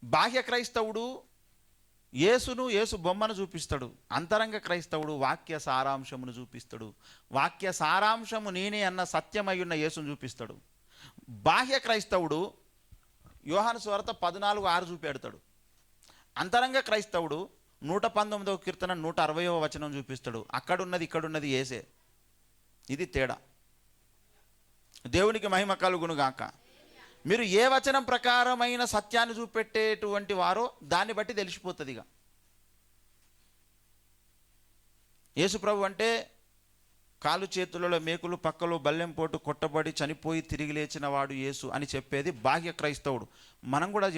బాహ్య క్రైస్తవుడు యేసు బొమ్మను చూపిస్తాడు. అంతరంగ క్రైస్తవుడు వాక్య సారాంశమును చూపిస్తాడు. వాక్య సారాంశము నేనే అన్న సత్యమై ఉన్న యేసును చూపిస్తాడు. బాహ్య క్రైస్తవుడు యోహాను సువార్త 14:6 చూపెడతాడు. అంతరంగ క్రైస్తవుడు 119వ కీర్తన 160వ వచనం చూపిస్తాడు. అక్కడున్నది ఇక్కడున్నది యేసే. ఇది తేడా. దేవునికి మహిమ కలుగును గాక. మీరు ఏ వచనం ప్రకారమైన సత్యాన్ని చూపెట్టేటువంటి వారో దాన్ని బట్టి తెలిసిపోతుంది. ఇక యేసు ప్రభు అంటే కాలు చేతులలో మేకులు పక్కలో బల్లెం పోటు కొట్టబడి చనిపోయి తిరిగి లేచిన వాడు యేసు అని చెప్పేది బాహ్య క్రైస్తవుడు. మనం కూడా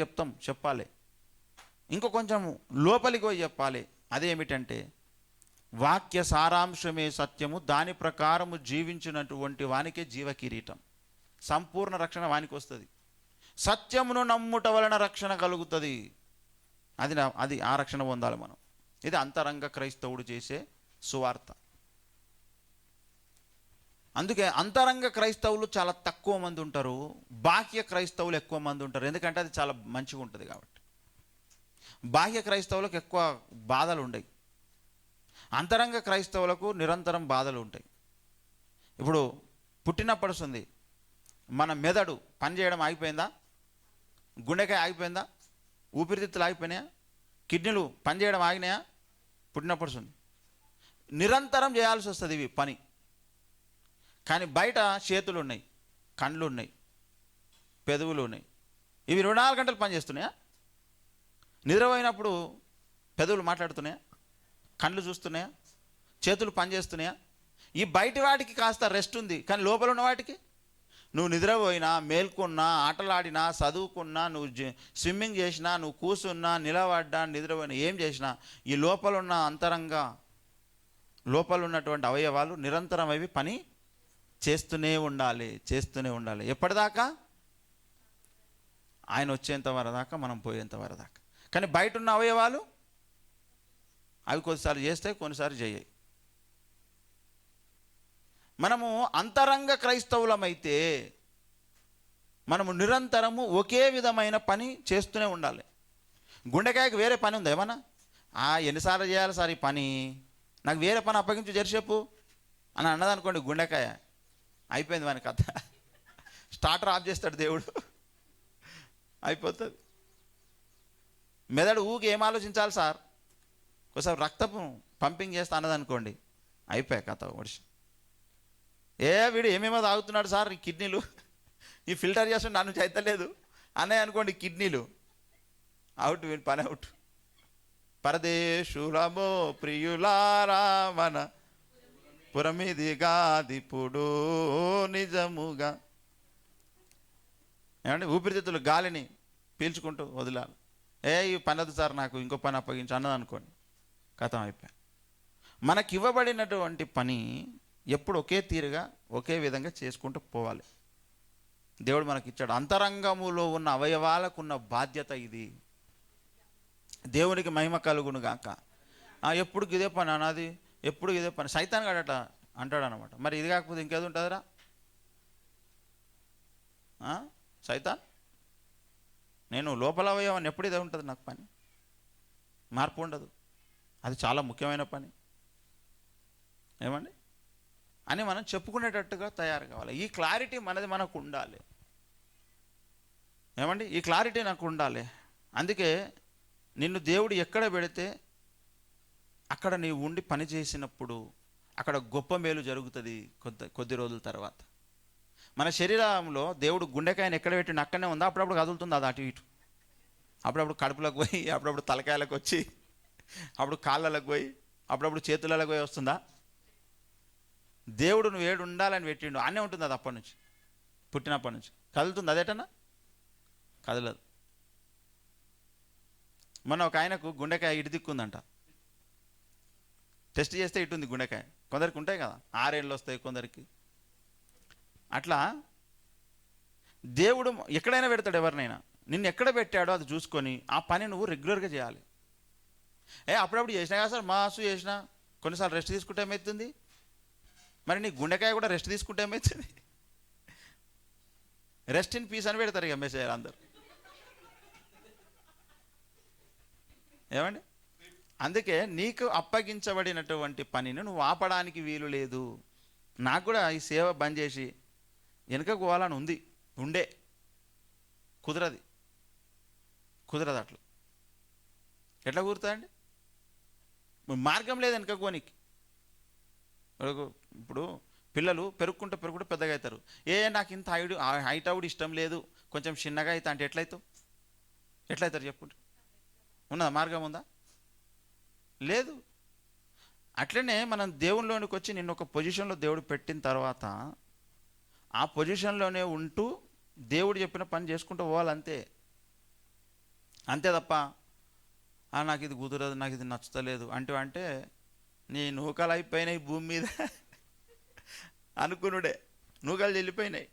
చెప్పాలి. ఇంకో కొంచెం లోపలికి పోయి చెప్పాలి. అదేమిటంటే వాక్య సారాంశమే సత్యము, దాని ప్రకారము జీవించినటువంటి వానికే జీవ కిరీటం, సంపూర్ణ రక్షణ వానికి వస్తుంది. సత్యమును నమ్ముట వలన రక్షణ కలుగుతుంది. అది ఆ రక్షణ పొందాలి మనం. ఇది అంతరంగ క్రైస్తవుడు చేసే సువార్త. అందుకే అంతరంగ క్రైస్తవులు చాలా తక్కువ మంది ఉంటారు, బాహ్య క్రైస్తవులు ఎక్కువ మంది ఉంటారు. ఎందుకంటే అది చాలా మంచిగా ఉంటుంది కాబట్టి. బాహ్య క్రైస్తవులకు ఎక్కువ బాధలు ఉండవు, అంతరంగ క్రైస్తవులకు నిరంతరం బాధలు ఉంటాయి. ఇప్పుడు పుట్టినప్పటి మన మెదడు పనిచేయడం ఆగిపోయిందా? గుండెకాయ ఆగిపోయిందా? ఊపిరితిత్తులు ఆగిపోయినాయా? కిడ్నీలు పనిచేయడం ఆగినాయా? పుట్టినప్పటి నిరంతరం చేయాల్సి వస్తుంది ఇవి పని. కానీ బయట చేతులు ఉన్నాయి, కండ్లు ఉన్నాయి, పెదవులు ఉన్నాయి. ఇవి 24 గంటలు పనిచేస్తున్నాయా? నిద్రపోయినప్పుడు పెదవులు మాట్లాడుతున్నాయా? కండ్లు చూస్తున్నాయా? చేతులు పనిచేస్తున్నాయా? ఈ బయటి వాటికి కాస్త రెస్ట్ ఉంది, కానీ లోపల ఉన్న వాటికి నువ్వు నిద్రపోయినా, మేల్కొన్నా, ఆటలాడినా, చదువుకున్నా, నువ్వు స్విమ్మింగ్ చేసినా, నువ్వు కూర్చున్నా, నిలబడ్డా, నిద్రపోయినా, ఏం చేసినా ఈ లోపల ఉన్న అంతరంగ లోపల ఉన్నటువంటి అవయవాలు నిరంతరం అవి పని చేస్తూనే ఉండాలి. ఎప్పటిదాకా? ఆయన వచ్చేంత వరదాకా, మనం పోయేంత వరదాకా. కానీ బయట ఉన్న అవయవాలు అవి కొన్నిసార్లు చేస్తాయి, కొన్నిసార్లు చేయయి. మనము అంతరంగ క్రైస్తవులమైతే మనము నిరంతరము ఒకే విధమైన పని చేస్తూనే ఉండాలి. గుండెకాయకు వేరే పని ఉంది ఏమన్నా? ఎన్నిసార్లు చేయాలి సార్ ఈ పని, నాకు వేరే పని అప్పగించి జరిసేపు అని అన్నదనుకోండి, గుండెకాయ అయిపోయింది వాని కథ. స్టార్టర్ ఆఫ్ చేస్తాడు దేవుడు, అయిపోతుంది. మెదడు ఊకి ఏం ఆలోచించాలి సార్? ఒకసారి రక్తపు పంపింగ్ చేస్తా అన్నదనుకోండి, అయిపోయా కథ వర్షం. వీడు ఏమేమో తాగుతున్నాడు సార్, ఈ కిడ్నీలు ఈ ఫిల్టర్ చేస్తుంటే నన్ను చేతలేదు అన్నయ్య అనుకోండి, కిడ్నీలు అవుట్, వీడి పని అవుట్. పరదేశులమో ప్రియులారా మన పురమిదిగాదిపుడు నిజముగా. ఏమంటే ఊపిరితిత్తులు గాలిని పీల్చుకుంటూ వదిలాలి. ఈ పని వద్దు సార్, నాకు ఇంకో పని అప్పగించి అన్నది అనుకోండి, కథం అయిపోయా. మనకివ్వబడినటువంటి పని ఎప్పుడు ఒకే తీరుగా ఒకే విధంగా చేసుకుంటూ పోవాలి. దేవుడు మనకిచ్చాడు. అంతరంగములో ఉన్న అవయవాలకు ఉన్న బాధ్యత ఇది. దేవునికి మహిమ కలుగును గాక. ఎప్పుడు ఇదే పని అన్నది, ఎప్పుడు ఇదే పని. సైతాన్ గడట అంటాడు అనమాట. మరి ఇది కాకపోతే ఇంకేది ఉంటుందిరా? సైతాన్, నేను లోపల అవయవాన్ని ఎప్పుడు ఇదే ఉంటుంది, నాకు పని మార్పు ఉండదు, అది చాలా ముఖ్యమైన పని ఏమండి అని మనం చెప్పుకునేటట్టుగా తయారు కావాలి. ఈ క్లారిటీ మనకు ఉండాలి ఏమండి, ఈ క్లారిటీ నాకు ఉండాలి. అందుకే నిన్ను దేవుడు ఎక్కడ పెడితే అక్కడ నీవు ఉండి పని చేసినప్పుడు అక్కడ గొప్ప మేలు జరుగుతుంది కొద్ది రోజుల తర్వాత. మన శరీరంలో దేవుడు గుండెకాయని ఎక్కడ పెట్టిండు అక్కడనే ఉందా? అప్పుడప్పుడు కదులుతుంది అది అటు ఇటు. అప్పుడప్పుడు కడుపులకు పోయి, అప్పుడప్పుడు తలకాయలకు వచ్చి, అప్పుడు కాళ్ళలకు పోయి, అప్పుడప్పుడు చేతులకు పోయి వస్తుందా? దేవుడు నువ్వు ఏడు ఉండాలని పెట్టిండు, అన్నీ ఉంటుంది అది. అప్పటి నుంచి, పుట్టినప్పటి నుంచి కదులుతుంది అదేటన్నా? కదలదు. మొన్న ఒక ఆయనకు గుండెకాయ ఇటు దిక్కుందంట. టెస్ట్ చేస్తే ఇటుంది గుండెకాయ. కొందరికి ఉంటాయి కదా, 6 ఏళ్ళు వస్తాయి కొందరికి. అట్లా దేవుడు ఎక్కడైనా పెడతాడు ఎవరినైనా. నిన్ను ఎక్కడ పెట్టాడో అది చూసుకొని ఆ పని నువ్వు రెగ్యులర్గా చేయాలి. అప్పుడప్పుడు చేసినా కదా సార్, మాసు చేసినా, కొన్నిసార్లు రెస్ట్ తీసుకుంటే ఏమవుతుంది? మరి నీ గుండెకాయ కూడా రెస్ట్ తీసుకుంటే ఏమవుతుంది? రెస్ట్ ఇన్ పీస్ అని పెడతారు ఇక మెసేజ్ అందరు. ఏమండి? అందుకే నీకు అప్పగించబడినటువంటి పనిని నువ్వు ఆపడానికి వీలు లేదు. నాకు కూడా ఈ సేవ బంద్ చేసి వెనుకకు పోవాలని ఉంది, ఉండే కుదరది, కుదరదు అట్లా. ఎట్లా కుదురుతుందండి? మార్గం లేదు వెనుకకు పోనీకి. ఇప్పుడు పిల్లలు పెరుగుకుంటూ పెరుగుకుంటూ పెద్దగా అవుతారు. నాకు ఇంత హైట్ అవుడు ఇష్టం లేదు, కొంచెం చిన్నగా అవుతా అంటే ఎట్లయితావు? ఎట్లయితారు చెప్పుకుంటే? ఉన్నదా? మార్గం ఉందా? లేదు. అట్లనే మనం దేవునిలోనికి వచ్చి నిన్ను ఒక పొజిషన్లో దేవుడు పెట్టిన తర్వాత ఆ పొజిషన్లోనే ఉంటూ దేవుడు చెప్పిన పని చేసుకుంటూ పోవాలంతే. అంతే తప్ప నాకు ఇది కుదరదు, నాకు ఇది నచ్చుతలేదు అంటే నీ నూకలు అయిపోయినాయి భూమి మీద అనుకునుడే. నూకలు చెల్లిపోయినాయి.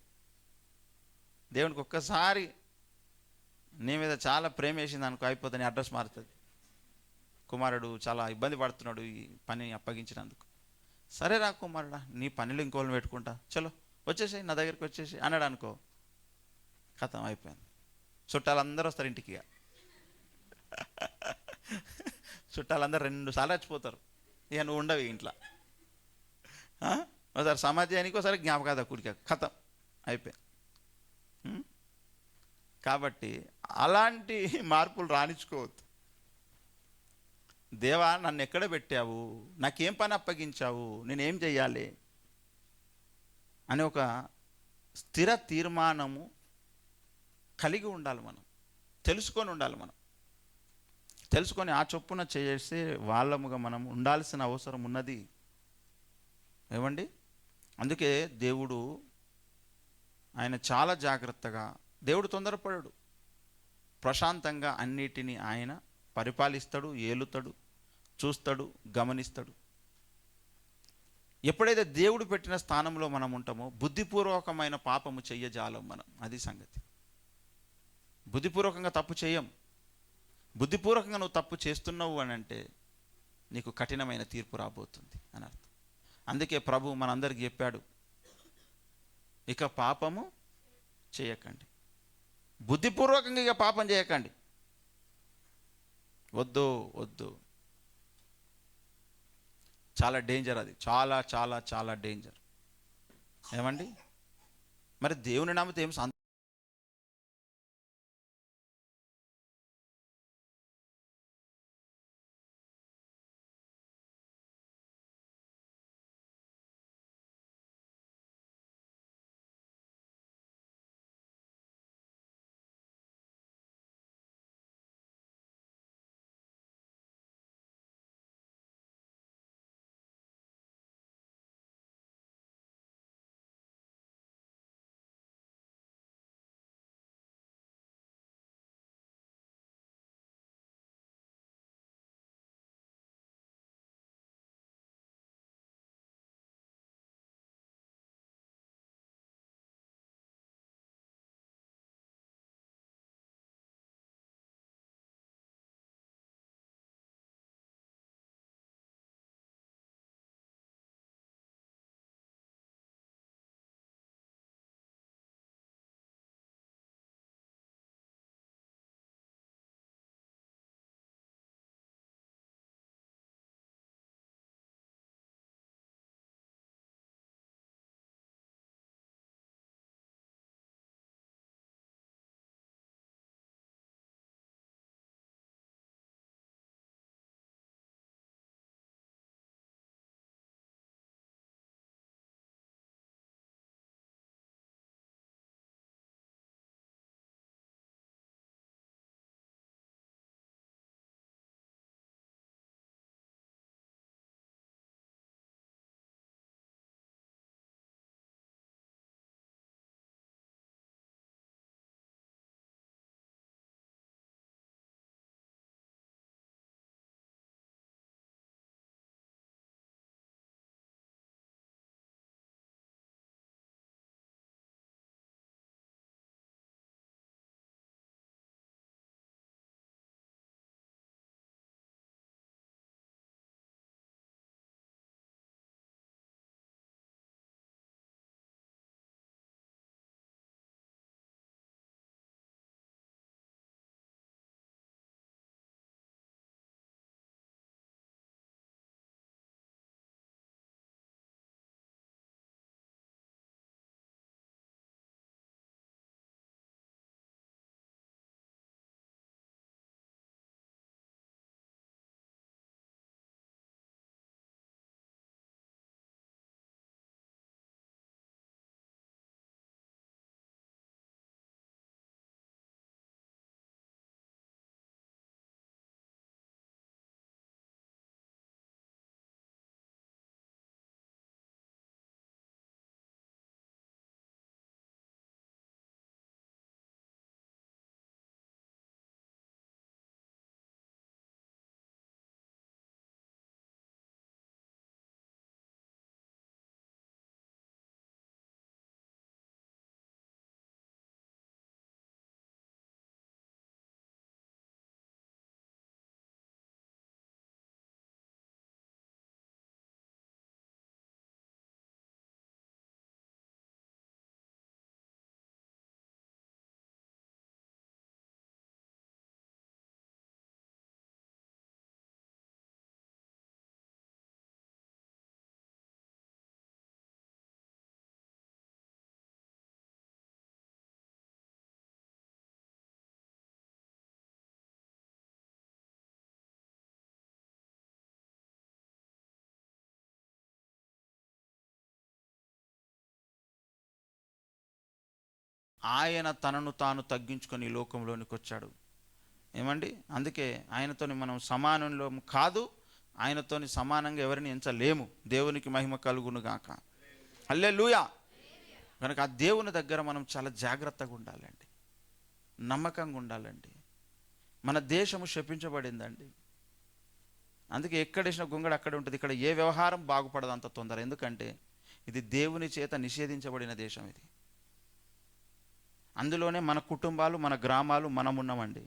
దేవునికి ఒక్కసారి నీ మీద చాలా ప్రేమ వేసింది అనుకో, అయిపోతే నీ అడ్రస్ మారుతుంది. కుమారుడు చాలా ఇబ్బంది పడుతున్నాడు ఈ పని అప్పగించినందుకు. సరే రా కుమారుడా, నీ పనిలో ఇంకోళ్ళని పెట్టుకుంటా, చలో వచ్చేసాయి నా దగ్గరికి వచ్చేసి అన్నాడు అనుకో, కథం అయిపోయింది. చుట్టాలందరూ వస్తారు ఇంటికి. చుట్టాలందరూ 2 సార్లు వచ్చిపోతారు. ఇక నువ్వు ఉండవు ఇంట్లో. ఒకసారి సమాజానికి, ఒకసారి జ్ఞాపకార్థ కూడిక, కథం అయిపోయింది. కాబట్టి అలాంటి మార్పులు రాణించుకోవద్దు. దేవా నన్ను ఎక్కడ పెట్టావు, నాకేం పని అప్పగించావు, నేనేం చెయ్యాలి అని ఒక స్థిర తీర్మానము కలిగి ఉండాలి. మనం తెలుసుకొని ఉండాలి. మనం తెలుసుకొని ఆ చొప్పున చేసే వాళ్ళముగా మనం ఉండాల్సిన అవసరం ఉన్నది. ఏమండి? అందుకే దేవుడు ఆయన చాలా జాగ్రత్తగా, దేవుడు తొందరపడడు, ప్రశాంతంగా అన్నిటినీ ఆయన పరిపాలిస్తాడు, ఏలుతాడు, చూస్తాడు, గమనిస్తాడు. ఎప్పుడైతే దేవుడు పెట్టిన స్థానంలో మనం ఉంటామో బుద్ధిపూర్వకమైన పాపము చెయ్యజాలం మనం. అది సంగతి. బుద్ధిపూర్వకంగా తప్పు చేయం. బుద్ధిపూర్వకంగా నువ్వు తప్పు చేస్తున్నావు అని అంటే నీకు కఠినమైన తీర్పు రాబోతుంది అని అర్థం. అందుకే ప్రభు మనందరికి చెప్పాడు, ఇక పాపము చేయకండి, బుద్ధిపూర్వకంగా ఇక పాపం చేయకండి. వద్దు వద్దు, చాలా డేంజర్ అది, చాలా చాలా చాలా డేంజర్. ఏమండి? మరి దేవుని నామతే ఏం ఆయన తనను తాను తగ్గించుకొని ఈ లోకంలోనికి వచ్చాడు. ఏమండి, అందుకే ఆయనతోని మనం సమానంలో కాదు, ఆయనతోని సమానంగా ఎవరిని ఎంచలేము. దేవునికి మహిమ కలుగును గాక. హల్లెలూయా. కనుక ఆ దేవుని దగ్గర మనం చాలా జాగ్రత్తగా ఉండాలండి, నమ్మకంగా ఉండాలండి. మన దేశము శపించబడిందండి. అందుకే ఎక్కడేసిన గొంగడు అక్కడే ఉంటుంది. ఇక్కడ ఏ వ్యవహారం బాగుపడదు అంత తొందర. ఎందుకంటే ఇది దేవుని చేత నిషేధించబడిన దేశం. ఇది అందులోనే మన కుటుంబాలు, మన గ్రామాలు, మనం ఉన్నామండి.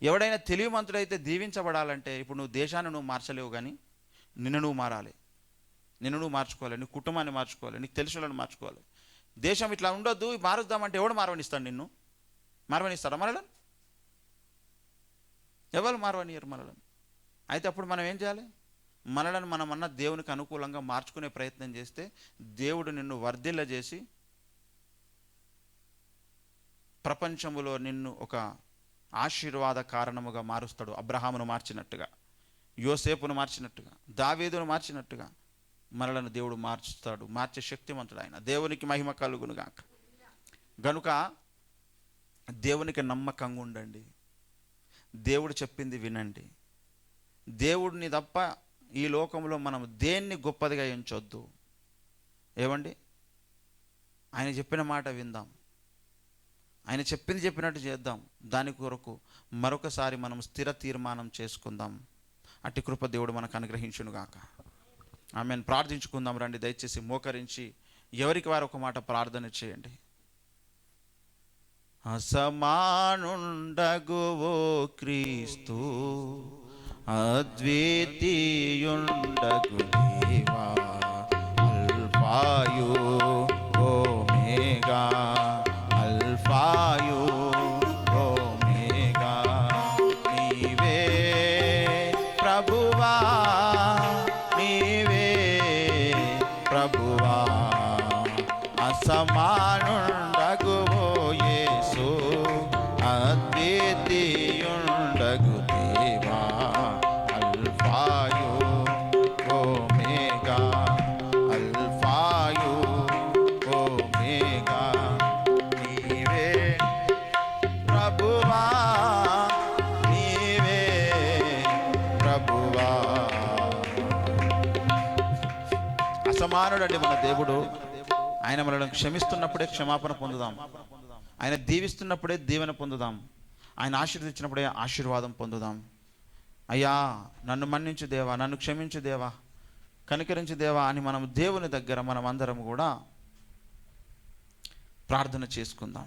ఎవడైనా తెలివిమంతుడైతే దీవించబడాలంటే ఇప్పుడు నువ్వు దేశాన్ని నువ్వు మార్చలేవు, కానీ నిన్ను నువ్వు మారాలి, నిన్ను నువ్వు మార్చుకోవాలి, నీ కుటుంబాన్ని మార్చుకోవాలి, నీకు తెలిసిన మార్చుకోవాలి. దేశం ఇట్లా ఉండొద్దు, మారుద్దామంటే ఎవడు మారవనిస్తాడు? నిన్ను మారవనిస్తాడా? మనలను ఎవరు మారవనియరు మనలను. అయితే అప్పుడు మనం ఏం చేయాలి? మనలను మనమన్నా దేవునికి అనుకూలంగా మార్చుకునే ప్రయత్నం చేస్తే దేవుడు నిన్ను వర్ధిల్ల చేసి ప్రపంచంలో నిన్ను ఒక ఆశీర్వాద కారణముగా మారుస్తాడు. అబ్రహామును మార్చినట్టుగా, యోసేపును మార్చినట్టుగా, దావీదును మార్చినట్టుగా మనలను దేవుడు మార్చుతాడు. మార్చే శక్తివంతుడు ఆయన. దేవునికి మహిమ కలుగును గాక. గనుక దేవునికి నమ్మకంగా ఉండండి, దేవుడు చెప్పింది వినండి. దేవుడిని తప్ప ఈ లోకంలో మనం దేన్ని గొప్పదిగా ఎంచొద్దు. ఏమండి, ఆయన చెప్పిన మాట విందాం, ఆయన చెప్పినట్టు చేద్దాం. దాని కొరకు మరొకసారి మనం స్థిర తీర్మానం చేసుకుందాం. అట్టి కృప దేవుడు మనకు అనుగ్రహించును గాక. ఆమెన్. ప్రార్థించుకుందాం రండి. దయచేసి మోకరించి ఎవరికి వారు ఒక మాట ప్రార్థన చేయండి. అసమానుండగు ఓ క్రీస్తు, అద్వితీయుండగు దేవా, అల్ఫాయు ఓమేగా, అల్ఫాయు ఓమేగా, నీవే ప్రభువా, నీవే ప్రభువా. అసమానుండగు ఓ యేసు, అద్వితీయుండగు దేవా, అల్ఫాయు ఓమేగా, అల్ఫాయు ఓమేగా, నీవే ప్రభువా, నీవే ప్రభువా. అసమానుడండి మన దేవుడు. ఆయన మనల్ని క్షమిస్తున్నప్పుడే క్షమాపణ పొందుదాం, ఆయన దీవిస్తున్నప్పుడే దీవెన పొందుదాం, ఆయన ఆశీర్వదించినప్పుడే ఆశీర్వాదం పొందుదాం. అయ్యా నన్ను మన్నించు దేవా, నన్ను క్షమించు దేవా, కనికరించు దేవా అని మనం దేవుని దగ్గర మనం అందరం కూడా ప్రార్థన చేసుకుందాం.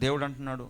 దేవుడు అంటున్నాడు,